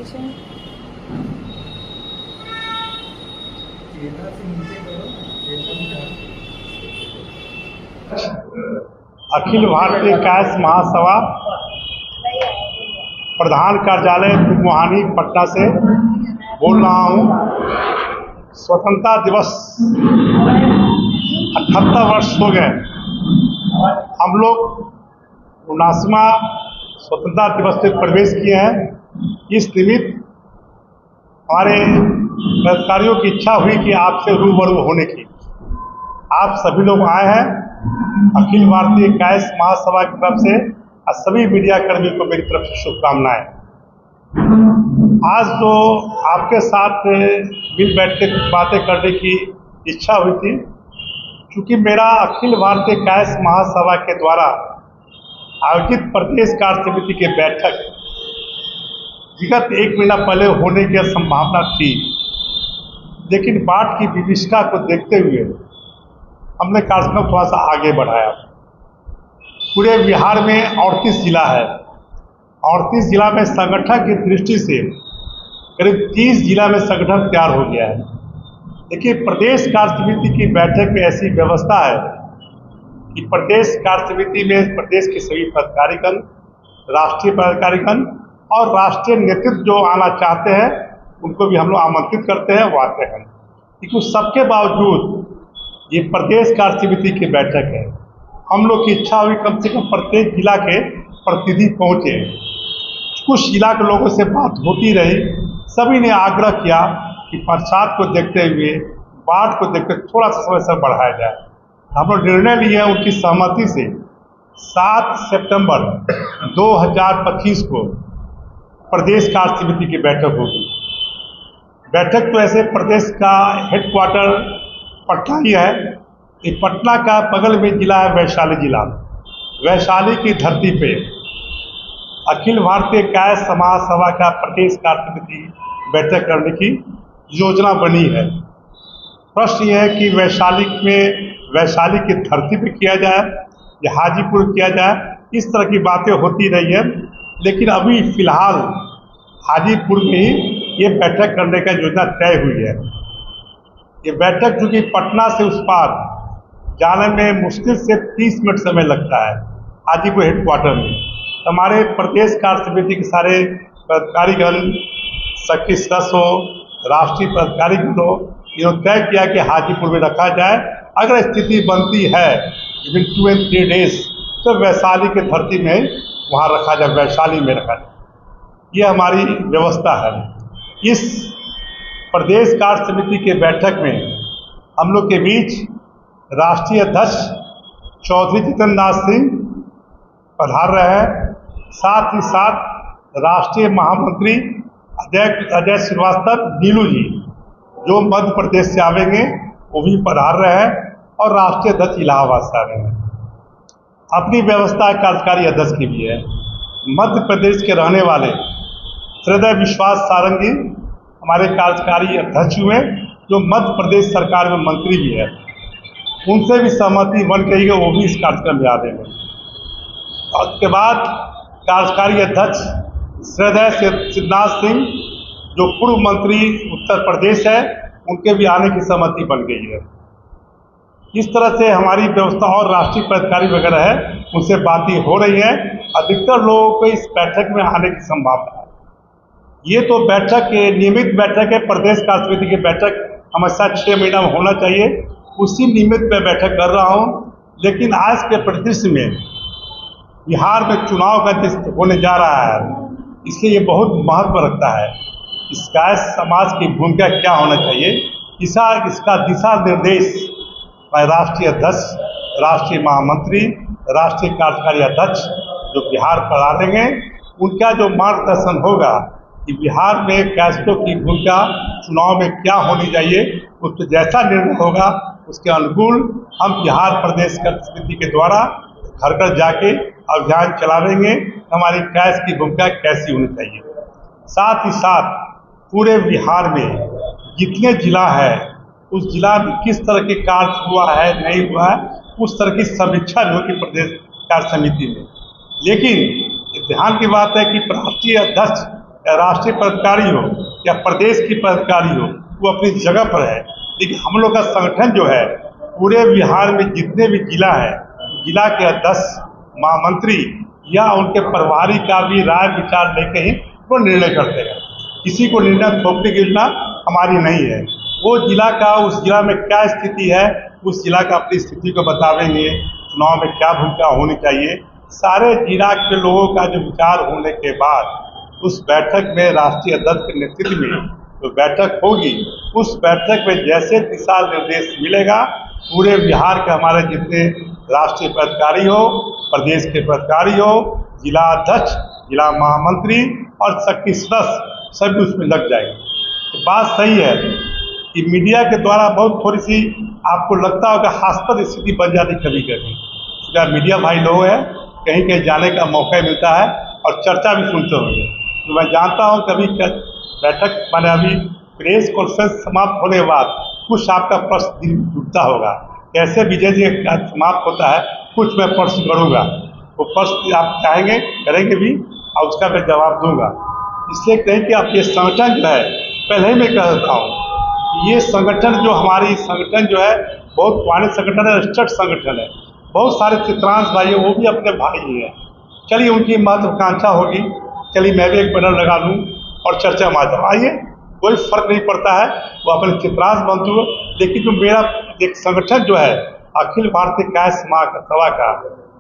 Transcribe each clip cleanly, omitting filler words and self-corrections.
पीछे अखिल भारतीय कायस्थ महासभा प्रधान कार्यालय मुहानी पटना से बोल रहा हूँ। स्वतंत्रता दिवस 78 वर्ष हो गए। हम लोग 79वां स्वतंत्रता दिवस में प्रवेश किए हैं। इस निमित्त हमारे अधिकारियों की इच्छा हुई कि आपसे रूबरू होने की। आप सभी लोग आए हैं। अखिल भारतीय कायस्थ महासभा की तरफ से और सभी मीडिया कर्मियों को मेरी तरफ से शुभकामनाएं। आज तो आपके साथ मिल बैठ के बातें करने की इच्छा हुई थी, क्योंकि मेरा अखिल भारतीय कायस्थ महासभा के द्वारा आयोजित प्रदेश कार्य समिति की बैठक विगत 1 महीना पहले होने की संभावना थी, लेकिन बाढ़ की विभीषिका को देखते हुए हमने कार्यक्रम थोड़ा सा आगे बढ़ाया। पूरे बिहार में 38 जिला है। 38 जिला में संगठन की दृष्टि से करीब 30 जिला में संगठन तैयार हो गया है। देखिए, प्रदेश कार्य समिति की बैठक में ऐसी व्यवस्था है कि प्रदेश कार्य समिति में प्रदेश के सभी पदाधिकारीगण, राष्ट्रीय पदाधिकारीगण और राष्ट्रीय नेतृत्व जो आना चाहते हैं उनको भी हम लोग आमंत्रित करते हैं, वो आते हैं। लेकिन सबके बावजूद ये प्रदेश कार्य समिति की बैठक है। हम लोग की इच्छा हुई कम से कम प्रत्येक जिला के प्रतिनिधि पहुँचे। कुछ जिला के लोगों से बात होती रही, सभी ने आग्रह किया कि बरसात को देखते हुए, बाढ़ को देखते थोड़ा सा समय से बढ़ाया जाए। हम लोग निर्णय लिए उनकी सहमति से 7 सितंबर 2025 को प्रदेश कार्य समिति की बैठक होगी। बैठक तो ऐसे प्रदेश का हेडक्वार्टर पटना ही है। ये पटना का बगल में जिला है वैशाली जिला। वैशाली की धरती पे अखिल भारतीय कायस्थ महासभा का प्रदेश कार्य समिति बैठक करने की योजना बनी है। प्रश्न यह है कि वैशाली की धरती पे किया जाए या हाजीपुर किया जाए। इस तरह की बातें होती रही है, लेकिन अभी फिलहाल हाजीपुर में ही ये बैठक करने का योजना तय हुई है। ये बैठक चूँकि पटना से उस पार जाने में मुश्किल से 30 मिनट समय लगता है हाजीपुर हेडक्वार्टर में। हमारे प्रदेश कार्य समिति के सारे पदाधिकारीगण, सखी सदस्य हो, राष्ट्रीय पदाधिकारीगण हो, इन्होंने तय किया कि हाजीपुर में रखा जाए। अगर स्थिति बनती है विदिन 2 and 3 डेज तो वैशाली के धरती में वहाँ रखा जाए, वैशाली में रखा जाए। ये हमारी व्यवस्था है। इस प्रदेश कार्य समिति के बैठक में हम लोग के बीच राष्ट्रीय अध्यक्ष चौधरी जितेंद्र नाथ सिंह पधार रहे हैं। साथ ही साथ राष्ट्रीय महामंत्री अजय श्रीवास्तव नीलू जी, जो मध्य प्रदेश से आवेंगे, वो भी पधार रहे हैं, और राष्ट्रीय अध्यक्ष इलाहाबाद से आ रहे हैं। अपनी व्यवस्था कार्यकारी अध्यक्ष की भी है। मध्य प्रदेश के रहने वाले हृदय विश्वास सारंगी हमारे कार्यकारी अध्यक्ष हुए, जो मध्य प्रदेश सरकार में मंत्री भी है। उनसे भी सहमति बन गई है, वो भी इस कार्यक्रम में आ रहे हैं। और उसके बाद कार्यकारी अध्यक्ष हृदय सिद्धनाथ सिंह, जो पूर्व मंत्री उत्तर प्रदेश है, उनके भी आने की सहमति बन गई है। इस तरह से हमारी व्यवस्था, और राष्ट्रीय पदाधिकारी वगैरह है, उनसे बातें हो रही है। अधिकतर लोगों को इस बैठक में आने की संभावना है। ये तो बैठक नियमित बैठक है। प्रदेश कार्य समिति की बैठक हमेशा 6 महीना में होना चाहिए, उसी निमित्त मैं बैठक कर रहा हूँ। लेकिन आज के परिदृश्य में बिहार में चुनाव का होने जा रहा है, इसलिए ये बहुत महत्व रखता है। इस कायस्थ समाज की भूमिका क्या होना चाहिए, इसका दिशा निर्देश राष्ट्रीय अध्यक्ष, राष्ट्रीय महामंत्री, राष्ट्रीय कार्यकारी अध्यक्ष जो बिहार पर आ रहे हैं, उनका जो मार्गदर्शन होगा कि बिहार में कायस्थों की भूमिका चुनाव में क्या होनी चाहिए, उस पर जैसा निर्णय होगा उसके अनुकूल हम बिहार प्रदेश कार्य समिति के द्वारा घर घर जाके अभियान चलाएंगे। हमारी कायस्थ की भूमिका कैसी होनी चाहिए। साथ ही साथ पूरे बिहार में जितने जिला है, उस जिला में किस तरह के कार्य हुआ है, नहीं हुआ है, उस तरह की समीक्षा भी होगी प्रदेश कार्य समिति में। लेकिन ध्यान की बात है कि राष्ट्रीय अध्यक्ष या राष्ट्रीय पदाधिकारी हो या प्रदेश की पदाधिकारी हो, वो अपनी जगह पर है। लेकिन हम लोग का संगठन जो है पूरे बिहार में जितने भी जिला है, जिला के अध्यक्ष, महामंत्री या उनके प्रभारी का भी राय विचार लेके ही वो निर्णय करते हैं। किसी को निर्णय थोपने की योजना हमारी नहीं है। वो जिला का, उस जिला में क्या स्थिति है, उस जिला का अपनी स्थिति को बतावेंगे, चुनाव में क्या भूमिका होनी चाहिए। सारे जिला के लोगों का जो विचार होने के बाद उस बैठक में राष्ट्रीय अध्यक्ष के नेतृत्व में जो बैठक होगी, उस बैठक में जैसे दिशा निर्देश मिलेगा, पूरे बिहार के हमारे जितने राष्ट्रीय पदाधिकारी हो, प्रदेश के पदाधिकारी हो, जिला अध्यक्ष, जिला महामंत्री और शक्ति सदस्य सभी उसमें लग जाएंगे। तो बात सही है कि मीडिया के द्वारा बहुत थोड़ी सी आपको लगता होगा हास्पद स्थिति बन जाती कभी कभी। क्या मीडिया भाई लोग हैं, कहीं कहीं जाने का मौका मिलता है और चर्चा भी सुनते होंगे। तो मैं जानता हूँ कभी बैठक मैंने अभी प्रेस कॉन्फ्रेंस समाप्त होने के बाद कुछ आपका प्रश्न दिल टूटता होगा, कैसे विजय जी का समाप्त होता है, कुछ मैं प्रश्न करूँगा, वो प्रश्न आप चाहेंगे करेंगे भी और उसका मैं जवाब दूंगा। इसलिए कहें कि आप ये संगठन जो है, पहले ही मैं कह देता हूँ, ये संगठन जो हमारी संगठन जो है बहुत पुराने संगठन है, रजिस्टर्ड संगठन है। बहुत सारे चित्रांश भाई है, वो भी अपने भाई ही हैं। चलिए उनकी महत्वाकांक्षा होगी, चलिए मैं भी एक बैनर लगा लूँ और चर्चा में आ जाऊँ, आइए, कोई फर्क नहीं पड़ता है, वो अपने चित्रांश बंधु। लेकिन जो मेरा एक संगठन जो है अखिल भारतीय कायस्थ सभा का,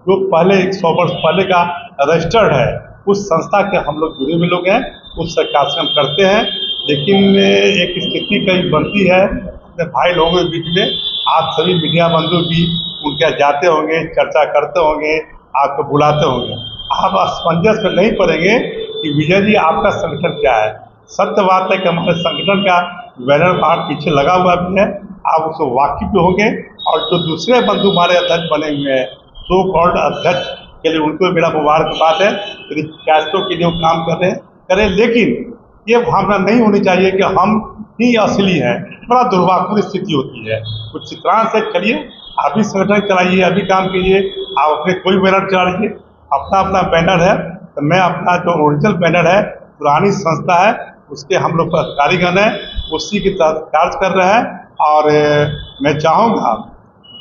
जो पहले 100 वर्ष पहले का रजिस्टर्ड है, उस संस्था के हम लोग जुड़े हुए लोग हैं, उससे कार्यक्रम करते हैं। लेकिन एक स्थिति कहीं बनती है अपने भाई लोगों के बीच में, आप सभी मीडिया बंधु भी उनके यहाँ जाते होंगे, चर्चा करते होंगे, आपको बुलाते होंगे, आप असमंजस में नहीं पड़ेंगे कि विजय जी आपका संगठन क्या है। सत्य बात है कि हमारे संगठन का बैनर बाहर पीछे लगा हुआ भी है, आप उसको वाकिफ भी होंगे। और जो दूसरे बंधु हमारे अध्यक्ष बने हुए हैं, सो कॉल्ड अध्यक्ष के लिए उनको मेरा मुबारकबाद है, कैस्टों के लिए वो काम कर रहे हैं, करें। लेकिन ये भावना नहीं होनी चाहिए कि हम ही असली हैं, बड़ा दुर्भाग्यपूर्ण स्थिति होती है। कुछ चित्रांश से चलिए, आप भी संगठन चलाइए, अभी काम कीजिए, आप अपने कोई बैनर चला लीजिए, अपना अपना बैनर है। तो मैं अपना जो ओरिजिनल बैनर है, पुरानी संस्था है, उसके हम लोग कारीगर हैं, उसी के तहत कार्य कर रहे हैं। और मैं चाहूँगा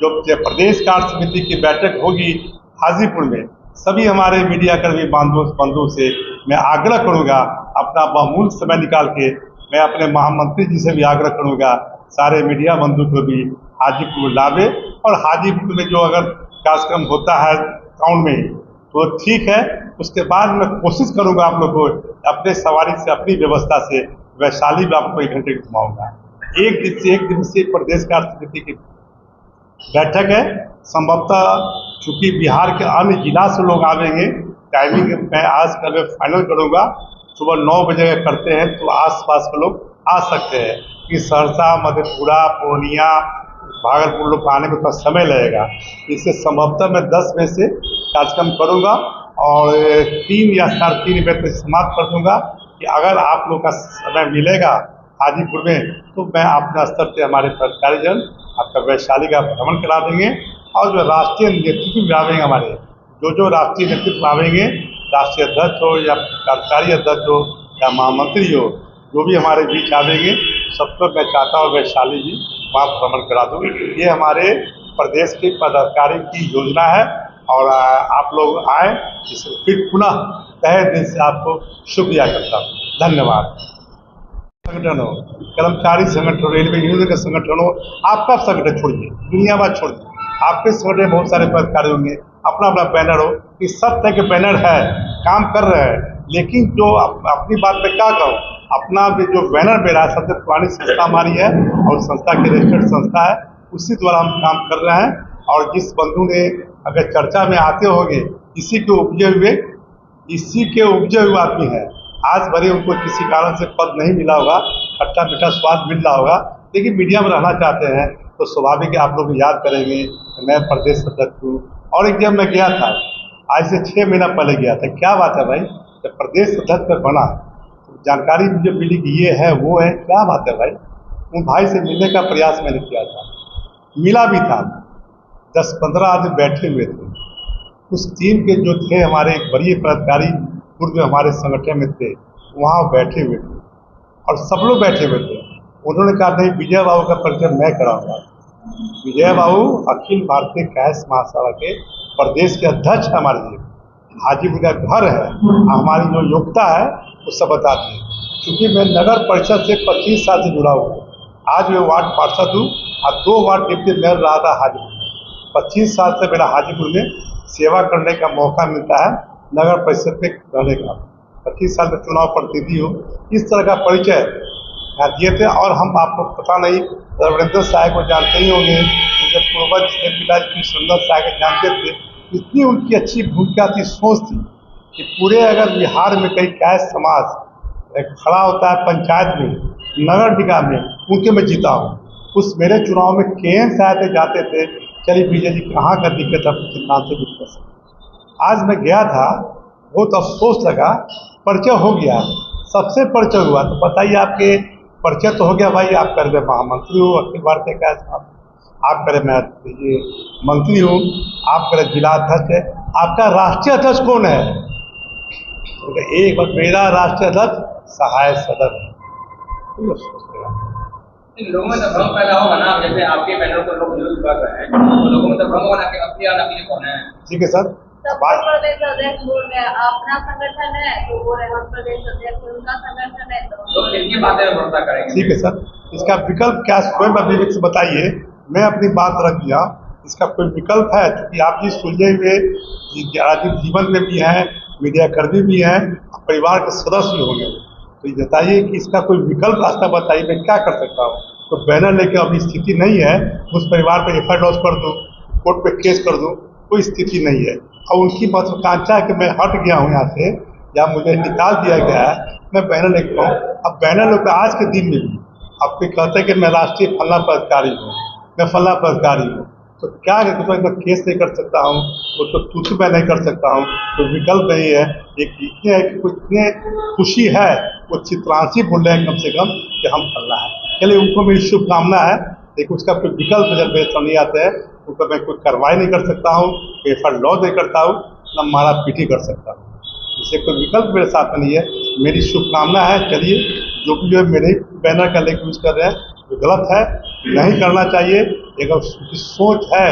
जो प्रदेश कार्य समिति की बैठक होगी हाजीपुर में, सभी हमारे मीडिया कर्मी बंधुओं से मैं आग्रह करूँगा, अपना बहुमूल्य समय निकाल के मैं अपने महामंत्री जी से भी आग्रह करूँगा, सारे मीडिया बंधु को भी हाजीपुर में लावे। और हाजीपुर में जो अगर कार्यक्रम होता है टाउन में तो ठीक है, उसके बाद मैं कोशिश करूँगा आप लोग को अपने सवारी से, अपनी व्यवस्था से वैशाली में आपको 1 घंटे घुमाऊँगा। एक दिवसीय प्रदेश कार्य समिति की बैठक है, संभवतः चूँकि बिहार के अन्य जिला से लोग आवेंगे, टाइमिंग मैं आज कल में फाइनल करूँगा, सुबह 9 बजे करते हैं तो आसपास के लोग आ सकते हैं। कि सहरसा, मधेपुरा, पूर्णिया, भागलपुर लोग आने में थोड़ा समय लगेगा, इससे संभवतः मैं 10 बजे से कार्यक्रम करूँगा और 3 या 3:30 बजे तक समाप्त कर दूँगा। कि अगर आप लोग का समय मिलेगा हाजीपुर में तो मैं अपने स्तर से हमारे कारीजन आपका वैशाली का भ्रमण करा देंगे। और जो राष्ट्रीय नेतृत्व में आवेंगे, हमारे जो राष्ट्रीय नेतृत्व आवेंगे, राष्ट्रीय अध्यक्ष हो या कार्यकारी अध्यक्ष हो या महामंत्री हो, जो भी हमारे बीच आवेंगे, सबको मैं चाहता हूँ वैशाली भी वहाँ भ्रमण करा दूँ। ये हमारे प्रदेश के पदाधिकारी की योजना है और आप लोग आए, इससे फिर पुनः तहे दिल से आपको शुक्रिया करता हूँ। धन्यवाद। संगठन हो, कर्मचारी संगठन हो, रेलवे यूनियन का संगठन हो, आपका संगठन छोड़िए, दुनियावाद छोड़िए, आपके संगठन में बहुत सारे पदाधिकारी होंगे, अपना अपना बैनर हो, कि सब तरह के बैनर है, काम कर रहे हैं। लेकिन जो अपनी बात में क्या कहूँ, अपना भी जो बैनर मेरा है, सबसे पुरानी संस्था हमारी है और संस्था की रजिस्टर्ड संस्था है, उसी द्वारा हम काम कर रहे हैं। और जिस बंधु ने अगर चर्चा में आते होंगे, इसी के उपजे हुए आदमी है, आज भले उनको किसी कारण से पद नहीं मिला होगा, खट्टा मीठा स्वाद मिल रहा होगा, लेकिन मीडिया में रहना चाहते हैं, तो स्वाभाविक है आप लोग याद करेंगे कि मैं प्रदेश अध्यक्ष हूँ। और एक जब मैं गया था, आज से 6 महीना पहले गया था, क्या बात है भाई, जब प्रदेश अध्यक्ष में बना तो जानकारी मुझे मिली कि ये है वो है, क्या बात है भाई। उन भाई से मिलने का प्रयास मैंने किया था, मिला भी था, 10-15 आदमी बैठे हुए थे। उस टीम के जो थे हमारे एक वरीय पदाधिकारी पूर्व हमारे संगठन में थे, वहाँ बैठे हुए थे और सब लोग बैठे हुए थे। उन्होंने कहा नहीं, विजय बाबू का परिचय मैं कराऊंगा। विजय बाबू अखिल भारतीय कायस्थ महासभा के प्रदेश के अध्यक्ष है हमारे लिए। हाजीपुर का घर है, हमारी जो योग्यता है वो सब बताते हैं। क्योंकि मैं नगर परिषद से 25 साल से जुड़ा हूँ। आज मैं वार्ड पार्षद हूँ और 2 वार्ड डिप्टी मेयर रहा था हाजीपुर में। 25 साल से मेरा हाजीपुर में सेवा करने का मौका मिलता है, नगर परिषद में रहने का। 25 साल में चुनाव प्रतिनिधि हूँ। इस तरह का परिचय दिए थे। और हम, आपको पता नहीं, रविंद्र साय को जानते ही होंगे, उनके पूर्वज थे पिताजी कृष्णेंद्र साय को जानते थे। इतनी उनकी अच्छी भूमिका थी, सोच थी कि पूरे अगर बिहार में कहीं कायस्थ समाज खड़ा होता है पंचायत में, नगर निगम में, उनके मैं जीता हूँ। उस मेरे चुनाव में केएन साहब जाते थे, चलिए विजय जी कहाँ का दिक्कत है, नाम से कुछ कर सकते। आज मैं गया था, बहुत अफसोस लगा, परिचय हो गया, सबसे परिचय हुआ। तो बताइए, आपके परिचय तो हो गया भाई, आप कर दे महामंत्री हो अखिल भारतीय कायस्थ, आप करें मैं ये मंत्री हूँ, आप करें जिला अध्यक्ष है, आपका राष्ट्रीय अध्यक्ष कौन है? तो एक बात, मेरा राष्ट्रीय अध्यक्ष सहाय सदन। लोगों में तो भ्रम पैदा होगा ना, जैसे आपके बैनर पर लोग यूज कर रहे हैं, तो लोगों में तो भ्रम होगा कि अपनी कौन है। ठीक है सर, प्रदेश अध्यक्ष बोल रहे हैं, अपना संगठन है तो वो रहे, प्रदेश अध्यक्ष उनका संगठन है तो किसकी बातें में भरोसा करेंगे? ठीक है सर, इसका विकल्प क्या स्वयं अभिवेक से बताइए। मैं अपनी बात रख दिया, इसका कोई विकल्प है? क्योंकि आप जी सुलझे हुए राजनीतिक जीवन में भी हैं, मीडिया कर्मी भी हैं, परिवार के सदस्य भी होंगे, तो ये बताइए कि इसका कोई विकल्प रास्ता बताइए, मैं क्या कर सकता हूँ? तो बैनर लेके अभी स्थिति नहीं है, उस परिवार पर एफआईआर लॉन्च कर दूँ, कोर्ट पे केस कर दूँ, कोई स्थिति नहीं है। और उनकी महत्वाकांक्षा है कि मैं हट गया हूँ यहाँ से, या मुझे निकाल दिया गया है, मैं बैनर लेके हूँ। अब बैनर लेकर आज के दिन में भी अब कोई कहते हैं कि मैं राष्ट्रीय फलना पदाधिकारी हूँ, मैं फलना पदाधिकारी हूँ, तो क्या मैं केस नहीं कर सकता हूँ, वो तो तुच्छ मैं नहीं कर सकता हूँ, तो विकल्प नहीं है। एक इतने है कि कुछ इतने खुशी है, वो चित्रांशी बोल रहे हैं कम से कम कि हम फलना है, चलिए उनको मेरी शुभकामना है, लेकिन उसका कोई विकल्प जब मेरे सामने आते हैं उन पर मैं कोई कार्रवाई नहीं कर सकता हूँ, एफआईआर लॉ नहीं करता हूँ, न मारा पीटी कर सकता हूँ। इससे कोई विकल्प मेरे साथ में नहीं है। मेरी शुभकामना है, चलिए जो भी मेरे बैनर का लेकर यूज कर रहे हैं वो गलत है, नहीं करना चाहिए। लेकिन उसकी सोच है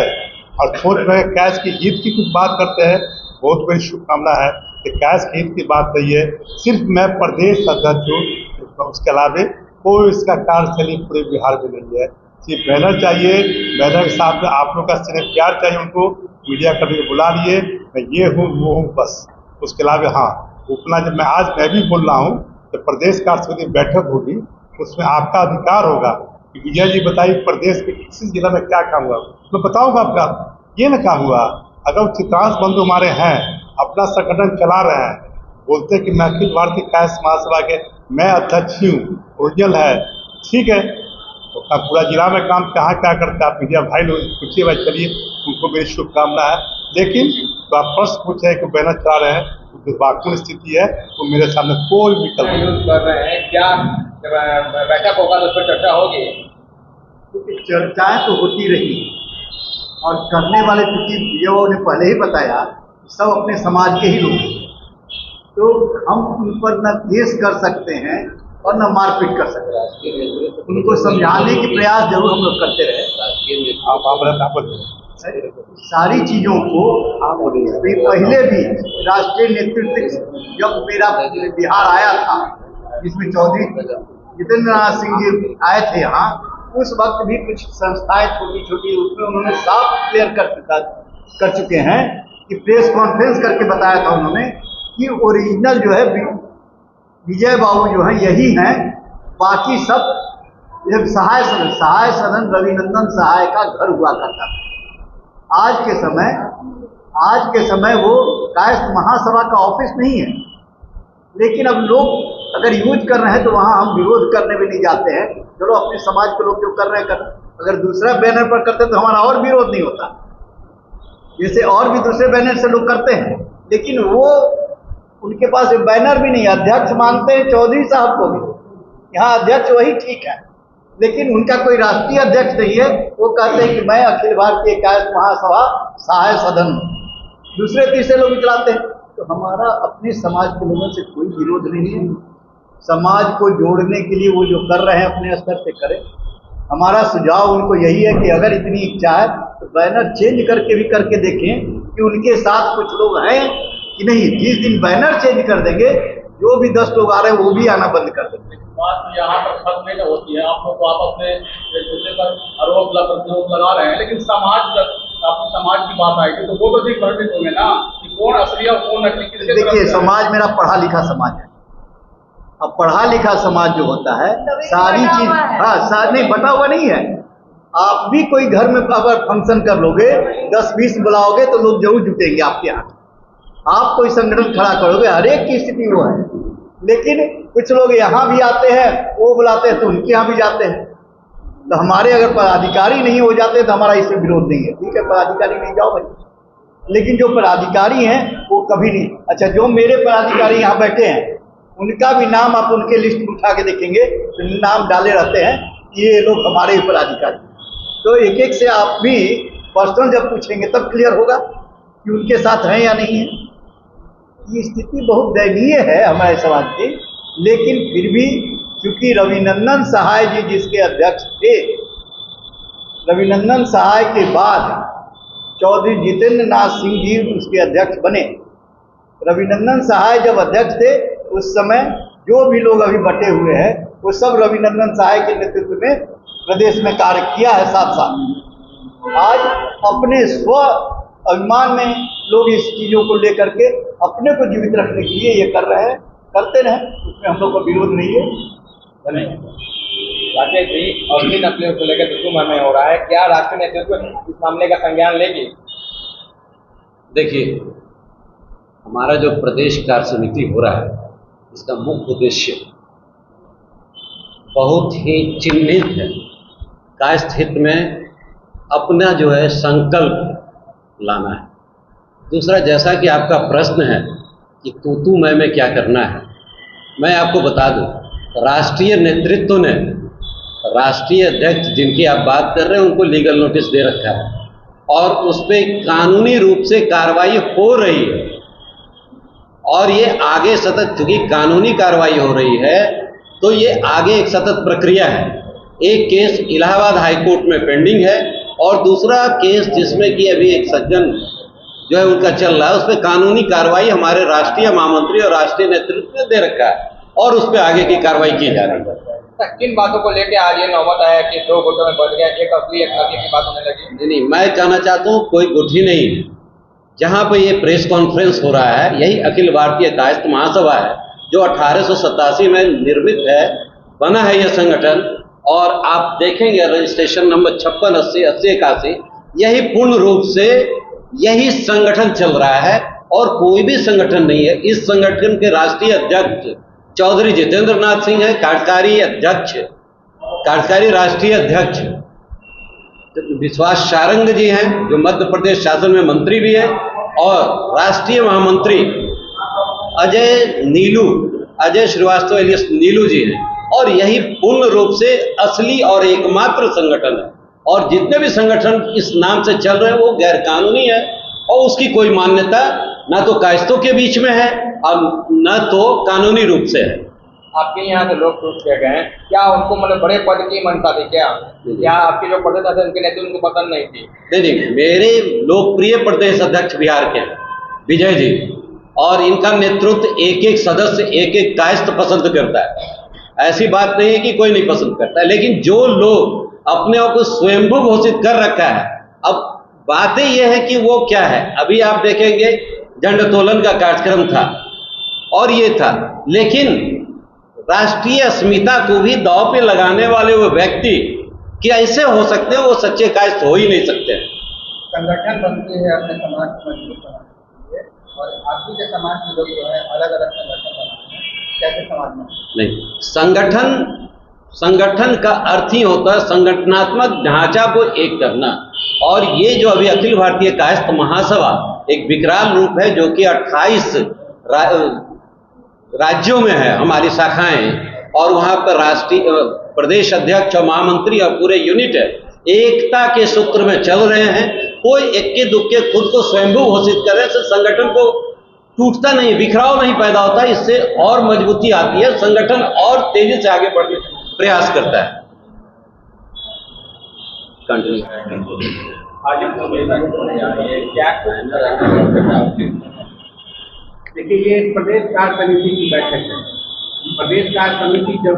और सोच में कैश की हित की कुछ बात करते हैं, बहुत बड़ी शुभकामना है कि कैश की हित की बात नहीं है। सिर्फ मैं प्रदेश अध्यक्ष हूँ, उसके अलावा कोई इसका कार्यशैली पूरे बिहार में नहीं है। सिर्फ बैनर चाहिए, बैनर के साथ में आप लोग का सिर्फ प्यार चाहिए, उनको मीडिया कभी बुला लिए, मैं ये हूँ वो हूँ, बस। उसके अलावा हाँ, उतना जब मैं भी बोल रहा हूँ कि प्रदेश कार्यसमिति बैठक होगी, उसमें आपका अधिकार होगा कि विजय जी बताइए प्रदेश के किसी जिला में क्या काम हुआ, मैं बताऊँगा आपका। ये ना काम हुआ, अगर चित्रांश बंधु हमारे हैं, अपना संगठन चला रहे हैं, बोलते हैं कि मैं अखिल भारतीय कायस्थ महासभा के मैं अध्यक्ष ही हूँ, ओरिजिनल है, ठीक है, तो पूरा जिला में काम कहाँ क्या करता है, आप मीडिया भाई लोग पूछिए भाई, चलिए उनको मेरी शुभकामना है। लेकिन तो आप प्रश्न पूछे हैं कि बैनर चला रहे हैं, दुर्भाग्यपूर्ण स्थिति है, तो मेरे सामने कोई विकल्प यूज कर रहे हैं, क्या बैठक होगा तो उस पर चर्चा होगी? क्योंकि चर्चाएं तो होती रही और करने वाले, क्योंकि वीओ ने पहले ही बताया सब अपने समाज के ही लोग हैं, तो हम उन पर न केस कर सकते हैं और न मारपीट कर सकते हैं। उनको समझाने के प्रयास जरूर हम लोग करते रहे। सारी चीजों को पहले भी राष्ट्रीय नेतृत्व जब मेरा बिहार आया था, जिसमें चौधरी जितेंद्र नाथ सिंह जी आए थे यहाँ, उस वक्त भी कुछ संस्थाएं छोटी छोटी, उसमें उन्होंने साफ क्लियर कर चुके हैं कि प्रेस कॉन्फ्रेंस करके बताया था उन्होंने कि ओरिजिनल जो है विजय बाबू जो है यही हैं, बाकी सब सहाय सदन रविनंदन सहाय का घर हुआ करता था। आज के समय वो कायस्थ महासभा का ऑफिस नहीं है, लेकिन अब लोग अगर यूज कर रहे हैं तो वहाँ हम विरोध करने भी नहीं जाते हैं। चलो अपने समाज के लोग जो कर रहे हैं अगर दूसरा बैनर पर करते तो हमारा और विरोध नहीं होता, जैसे और भी दूसरे बैनर से लोग करते हैं, लेकिन वो उनके पास बैनर भी नहीं, अध्यक्ष मानते हैं चौधरी साहब को भी, यहाँ अध्यक्ष वही ठीक है, लेकिन उनका कोई राष्ट्रीय अध्यक्ष नहीं है। वो कहते हैं कि मैं अखिल भारतीय कायस्थ महासभा सहाय सदन, दूसरे तीसरे लोग चलाते हैं। तो हमारा अपने समाज के लोगों से कोई विरोध नहीं है, समाज को जोड़ने के लिए वो जो कर रहे हैं अपने स्तर से करें। हमारा सुझाव उनको यही है कि अगर इतनी इच्छा है तो बैनर चेंज करके भी करके देखें कि उनके साथ कुछ लोग हैं कि नहीं। जिस दिन बैनर चेंज कर देंगे, जो भी 10 लोग आ रहे हैं वो भी आना बंद कर देंगे। बात तो यहाँ पर खत्म नहीं होती है। आप लोग तो आपस में एक दूसरे पर आरोप लगा रहे हैं, लेकिन आपकी समाज की बात आएगी तो वो तो ठीक भ्रमित होंगे ना कि कौन असली और कौन नकली किसके। देखिए, समाज मेरा पढ़ा लिखा समाज है। अब पढ़ा लिखा समाज जो होता है सारी चीज, हाँ, नहीं बटा हुआ नहीं है। आप भी कोई घर में अगर फंक्शन कर लोगे, 10-20 बुलाओगे तो लोग जरूर जुटेंगे आपके यहाँ। आप कोई संगठन खड़ा करोगे, हर एक की स्थिति वो है। लेकिन कुछ लोग यहाँ भी आते हैं, वो बुलाते हैं तो उनके यहाँ भी जाते हैं। तो हमारे अगर पदाधिकारी नहीं हो जाते तो हमारा इससे विरोध नहीं है। ठीक है, पदाधिकारी नहीं जाओ भाई, लेकिन जो पदाधिकारी हैं वो कभी नहीं। अच्छा, जो मेरे पदाधिकारी यहाँ बैठे हैं उनका भी नाम आप उनके लिस्ट में उठा के देखेंगे तो नाम डाले रहते हैं कि ये लोग हमारे पदाधिकारी। तो एक एक से आप भी पर्सनल जब पूछेंगे तब क्लियर होगा कि उनके साथ हैं या नहीं है। ये स्थिति बहुत दयनीय है हमारे समाज की। लेकिन फिर भी चूंकि रविनंदन सहाय जी जिसके अध्यक्ष थे, रविनंदन सहाय के बाद चौधरी जितेंद्र नाथ सिंह जी उसके अध्यक्ष बने। रविनंदन सहाय जब अध्यक्ष थे उस समय जो भी लोग अभी बटे हुए हैं वो सब रविनंदन सहाय के नेतृत्व में प्रदेश में कार्य किया है। साथ साथ आज अपने स्व अभिमान में लोग इस चीजों को लेकर के अपने को जीवित रखने के लिए ये कर रहे हैं, करते रहे, उसमें हम लोग का विरोध नहीं है। राकेश जी, असली नकलियों को लेकर दुश्मन में हो रहा है, क्या राष्ट्रीय नेतृत्व इस मामले का संज्ञान लेगी? देखिए, हमारा जो प्रदेश कार्य समिति हो रहा है इसका मुख्य उद्देश्य बहुत ही चिन्हित है। कायस्थ हित में अपना जो है संकल्प लाना है। दूसरा, जैसा कि आपका प्रश्न है कि तू मैं क्या करना है, मैं आपको बता दूं, राष्ट्रीय नेतृत्व ने राष्ट्रीय अध्यक्ष जिनकी आप बात कर रहे हैं उनको लीगल नोटिस दे रखा है और उस पर कानूनी रूप से कार्रवाई हो रही है। और ये आगे सतत, चूंकि कानूनी कार्रवाई हो रही है तो ये आगे एक सतत प्रक्रिया है। एक केस इलाहाबाद हाईकोर्ट में पेंडिंग है और दूसरा केस जिसमें कि अभी एक सज्जन जो है उनका चल रहा है, उस पर कानूनी कार्रवाई हमारे राष्ट्रीय महामंत्री और राष्ट्रीय नेतृत्व ने दे रखा है और उस पर आगे की कार्रवाई की जा रही है। किन बातों को लेकर आज ये नौबत आया कि 2 गुटों में बढ़ गया, एक असली एक नकली की बात होने लगी? नहीं, मैं कहना चाहता हूँ कोई गुठी नहीं है। जहाँ पे ये प्रेस कॉन्फ्रेंस हो रहा है यही अखिल भारतीय कायस्थ महासभा है जो 1887 में निर्मित है, बना है यह संगठन। और आप देखेंगे रजिस्ट्रेशन नंबर 56, 80, 80, 81, यही पूर्ण रूप से यही संगठन चल रहा है और कोई भी संगठन नहीं है। इस संगठन के राष्ट्रीय अध्यक्ष चौधरी जितेंद्र नाथ सिंह है, कार्यकारी अध्यक्ष, कार्यकारी राष्ट्रीय अध्यक्ष विश्वास सारंग जी हैं जो मध्य प्रदेश शासन में मंत्री भी हैं, और राष्ट्रीय महामंत्री अजय श्रीवास्तव एलियस नीलू जी हैं। और यही पूर्ण रूप से असली और एकमात्र संगठन है। और जितने भी संगठन इस नाम से चल रहे हैं वो गैर कानूनी है और उसकी कोई मान्यता ना तो कायस्थों के बीच में है और न तो कानूनी रूप से है। आपके यहाँ से लोग टूट किए गए, क्या उनको मतलब बड़े पद की मनता थी क्या? या आपके जो प्रदेश अध्यक्ष उनके नेतृत्व उनको पसंद नहीं थी? नहीं, मेरे लोकप्रिय प्रदेश अध्यक्ष बिहार के विजय जी, और इनका नेतृत्व एक एक सदस्य एक एक कायस्थ पसंद करता है। ऐसी बात नहीं है कि कोई नहीं पसंद करता है, लेकिन जो लोग अपने आप को स्वयंभू घोषित कर रखा है, अब बातें यह है कि वो क्या है। अभी आप देखेंगे झंडोत्तोलन का कार्यक्रम था और ये था, लेकिन राष्ट्रीय अस्मिता को भी दांव पे लगाने वाले वो व्यक्ति क्या ऐसे हो सकते हैं? वो सच्चे कायस्थ हो ही नहीं सकते। संगठन बनते हैं अपने समाज को मजबूत बनाने के लिए, और आपकी के समाज के लोग जो है अलग अलग संगठन बनाते हैं, कैसे समाज में? नहीं, संगठन का अर्थ ही होता है संगठनात्मक ढांचा को एक करना। और ये जो अभी अखिल भारतीय कायस्थ महासभा एक विकराल रूप है जो कि 28 राज्यों में है हमारी शाखाएं, और वहां पर राष्ट्रीय प्रदेश अध्यक्ष और महामंत्री और पूरे यूनिट है, एकता के सूत्र में चल रहे हैं। कोई इक्के दुक्के खुद को स्वयंभू घोषित करे से संगठन को टूटता नहीं, बिखराव नहीं पैदा होता, इससे और मजबूती आती है, संगठन और तेजी से आगे बढ़ने प्रयास करता है। देखिए, ये प्रदेश कार्य समिति की बैठक है। प्रदेश कार्य समिति जब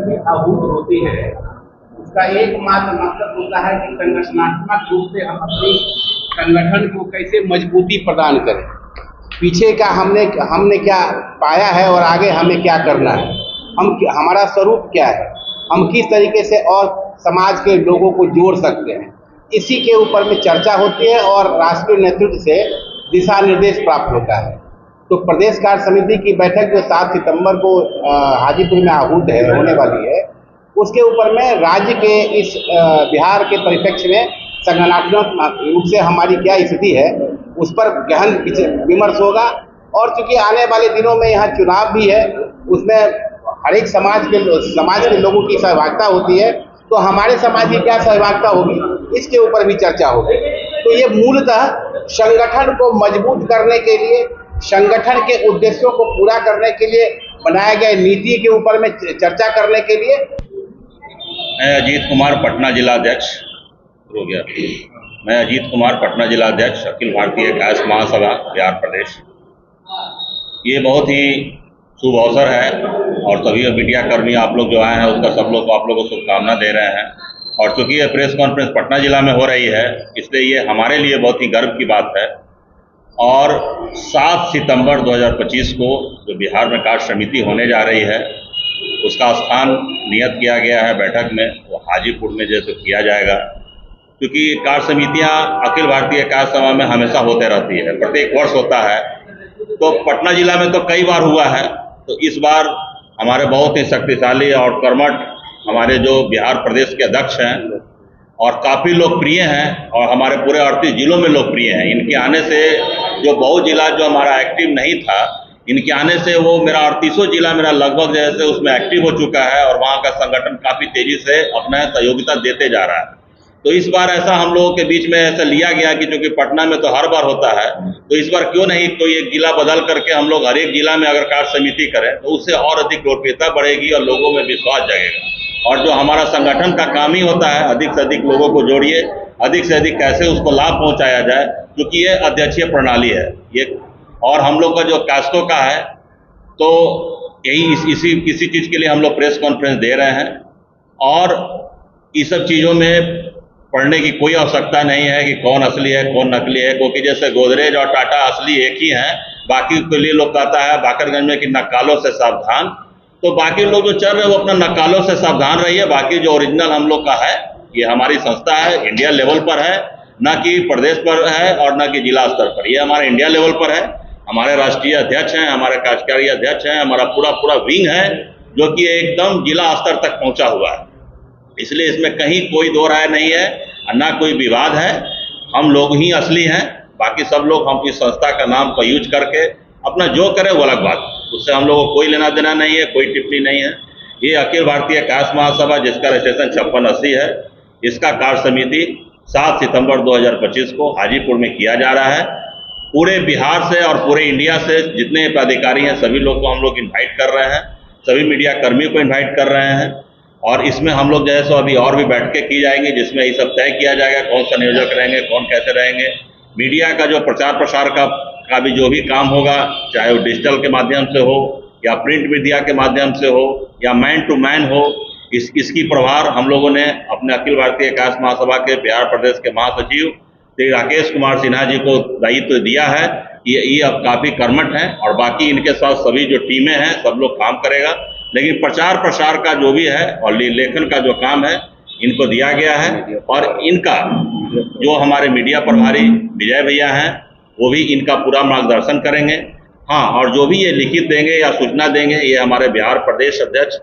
भी आहूत होती है, उसका एकमात्र मकसद होता है कि संगठनात्मक रूप से हम अपनी संगठन को कैसे मजबूती प्रदान करें, पीछे का हमने क्या पाया है और आगे हमें क्या करना है, हमारा स्वरूप क्या है, हम किस तरीके से और समाज के लोगों को जोड़ सकते हैं, इसी के ऊपर में चर्चा होती है और राष्ट्रीय नेतृत्व से दिशा निर्देश प्राप्त होता है। तो प्रदेश कार्य समिति की बैठक जो 7 सितंबर को हाजीपुर में आहूत होने वाली है, उसके ऊपर में राज्य के इस बिहार के परिप्रेक्ष्य में संगठनात्मक रूप से हमारी क्या स्थिति है, उस पर गहन विमर्श होगा। और चूंकि आने वाले दिनों में यहाँ चुनाव भी है, उसमें हर एक समाज के लोगों की सहभागिता होती है, तो हमारे समाज की क्या सहभागिता होगी, इसके ऊपर भी चर्चा होगी। तो ये मूलतः संगठन को मजबूत करने के लिए, संगठन के उद्देश्यों को पूरा करने के लिए बनाए गए नीति के ऊपर में चर्चा करने के लिए। मैं अजीत कुमार, पटना जिलाध्यक्ष हो गया। मैं अजीत कुमार, पटना जिलाध्यक्ष, अखिल भारतीय कायस्थ महासभा बिहार प्रदेश। ये बहुत ही शुभ अवसर है और सभी मीडिया कर्मी आप लोग जो आए हैं, उसका सब लोग को आप लोगों को शुभकामना दे रहे हैं। और चूंकि ये प्रेस कॉन्फ्रेंस पटना जिला में हो रही है, इसलिए ये हमारे लिए बहुत ही गर्व की बात है। और 7 सितंबर 2025 को जो बिहार में कार्य समिति होने जा रही है, उसका स्थान नियत किया गया है बैठक में, वो हाजीपुर में जैसे किया जाएगा। क्योंकि कार्य समितियाँ अखिल भारतीय कायस्थ सभा में हमेशा होते रहती है, प्रत्येक वर्ष होता है। तो पटना जिला में तो कई बार हुआ है, तो इस बार हमारे बहुत ही शक्तिशाली और कर्मठ हमारे जो बिहार प्रदेश के अध्यक्ष हैं और काफ़ी लोकप्रिय हैं और हमारे पूरे 38 जिलों में लोकप्रिय हैं। इनके आने से जो बहुत जिला जो हमारा एक्टिव नहीं था, इनके आने से वो मेरा 38 जिला मेरा लगभग जैसे उसमें एक्टिव हो चुका है और वहाँ का संगठन काफ़ी तेज़ी से अपना सहयोगिता देते जा रहा है। तो इस बार ऐसा हम लोगों के बीच में ऐसा लिया गया कि क्योंकि पटना में तो हर बार होता है, तो इस बार क्यों नहीं कोई एक जिला बदल करके हम लोग हर एक जिला में अगर कार्य समिति करें, तो उससे और अधिक लोकप्रियता बढ़ेगी और लोगों में विश्वास जगेगा। और जो हमारा संगठन का काम ही होता है, अधिक से अधिक लोगों को जोड़िए, अधिक से अधिक कैसे उसको लाभ पहुंचाया जाए, क्योंकि ये अध्यक्षीय प्रणाली है ये। और हम लोग का जो कास्टों का है, तो यही इसी चीज़ के लिए हम लोग प्रेस कॉन्फ्रेंस दे रहे हैं। और इस सब चीज़ों में पढ़ने की कोई आवश्यकता नहीं है कि कौन असली है कौन नकली है, क्योंकि जैसे गोदरेज और टाटा असली एक ही हैं। बाकी के लिए लोग कहता है बाकरगंज में कि नक्कालों से सावधान, तो बाकी लोग जो चल रहे हैं वो अपना नक्कालों से सावधान रहिए। बाकी जो ओरिजिनल हम लोग का है, ये हमारी संस्था है, इंडिया लेवल पर है, न कि प्रदेश पर है और न कि जिला स्तर पर। ये हमारे इंडिया लेवल पर है। हमारे राष्ट्रीय अध्यक्ष हैं, हमारे कार्यकारी अध्यक्ष हैं, हमारा पूरा विंग है जो कि एकदम जिला स्तर तक पहुंचा हुआ है। इसलिए इसमें कहीं कोई दो राय नहीं है, ना कोई विवाद है। हम लोग ही असली हैं, बाकी सब लोग हम इस संस्था का नाम का यूज करके अपना जो करें वो अलग बात, उससे हम लोगों को कोई लेना देना नहीं है, कोई टिप्पणी नहीं है। ये अखिल भारतीय कायस्थ महासभा जिसका रजिस्ट्रेशन 5680 है, इसका कार्य समिति 7 सितंबर 2025 को हाजीपुर में किया जा रहा है। पूरे बिहार से और पूरे इंडिया से जितने पदाधिकारी हैं सभी लोग को हम लोग इन्वाइट कर रहे हैं, सभी मीडिया कर्मियों को इन्वाइट कर रहे हैं। और इसमें हम लोग जो है सो अभी और भी बैठकें की जाएंगी, जिसमें ये सब तय किया जाएगा कौन सा नियोजक रहेंगे, कौन कैसे रहेंगे। मीडिया का जो प्रचार प्रसार का भी जो भी काम होगा, चाहे वो डिजिटल के माध्यम से हो या प्रिंट मीडिया के माध्यम से हो या मैन टू मैन हो, इसकी प्रभार हम लोगों ने अपने अखिल भारतीय कायस्थ महासभा के बिहार प्रदेश के महासचिव श्री राकेश कुमार सिन्हा जी को दायित्व दिया है। ये अब काफ़ी कर्मठ हैं और बाकी इनके साथ सभी जो टीमें हैं सब लोग काम करेगा। लेकिन प्रचार प्रसार का जो भी है और लेखन का जो काम है इनको दिया गया है। और इनका जो हमारे मीडिया प्रभारी विजय भैया हैं, वो भी इनका पूरा मार्गदर्शन करेंगे। हाँ, और जो भी ये लिखित देंगे या सूचना देंगे, ये हमारे बिहार प्रदेश अध्यक्ष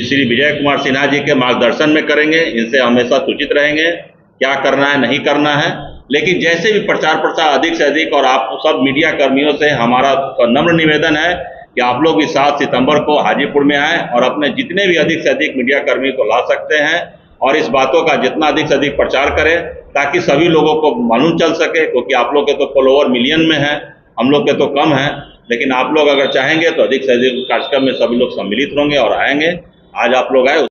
श्री विजय कुमार सिन्हा जी के मार्गदर्शन में करेंगे। इनसे हमेशा सूचित रहेंगे क्या करना है नहीं करना है। लेकिन जैसे भी प्रचार प्रसार अधिक से अधिक, और आप सब मीडिया कर्मियों से हमारा नम्र निवेदन है कि आप लोग इस 7 सितंबर को हाजीपुर में आएँ और अपने जितने भी अधिक से अधिक मीडिया कर्मी को ला सकते हैं और इस बातों का जितना अधिक से अधिक प्रचार करें, ताकि सभी लोगों को मालूम चल सके। क्योंकि आप लोग के तो फॉलोअर मिलियन में हैं, हम लोग के तो कम हैं, लेकिन आप लोग अगर चाहेंगे तो अधिक से अधिक कार्यक्रम में सभी लोग सम्मिलित होंगे और आएंगे। आज आप लोग आए।